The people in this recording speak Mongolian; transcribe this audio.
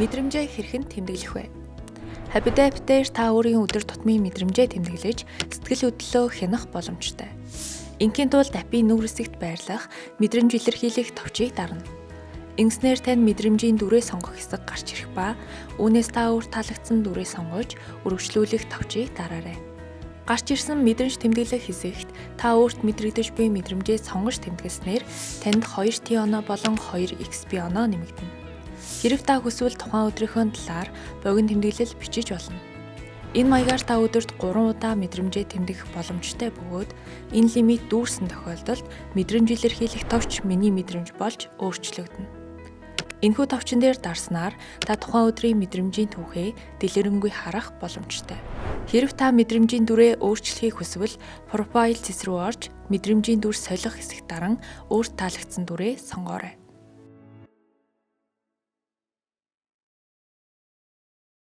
Мэдрэмжээ хэрхэн тэмдэглэх вэ? Habitat дээр та өөрийн өдөр тутмын мэдрэмжээ тэмдэглэж, сэтгэл хөдлөлөө хянах боломжтой. Инхийн тулд апын нүүр хэсэгт байрлах мэдрэмж илэрхийлэх товчийг дарна. Ингэснээр тань мэдрэмжийн дүрээ сонгох хэсэг гарч ирэх ба үүнээс та өөрт таалагдсан дүрээ сонгож, өргөжлүүлэх товчийг дараарай. Гарч ирсэн мэдрэмж тэмдэглэх хэсэгт та өөрт мэдрэгдэж буй мэдрэмжээ сонгож тэмдэглэснээр танд 2T оноо болон 2XP оноо нэмэгдэнэ. Хэрэв та хүсвэл тухайн өдрийнхөө талаар богино тэмдэглэл бичиж болно. Энэ маягаар та өдөрт 3 удаа мэдрэмжээ тэмдэглэх боломжтой бөгөөд энэ лимит дүүрсэн тохиолдолд мэдрэмж илэрхийлэх товч миний мэдрэмж болж өөрчлөгдөнө. Энэхүү товчон дээр дарснаар та тухайн өдрийн мэдрэмжийн түүхээ дэлгэрэнгүй харах боломжтой. Хэрэв та мэдрэмжийн дүрээ өөрчлөхийг хүсвэл профайл цэс рүү орж мэдрэмжийн дүр солих хэсэгт даран өөрт таалагдсан дүрээ сонгоорой.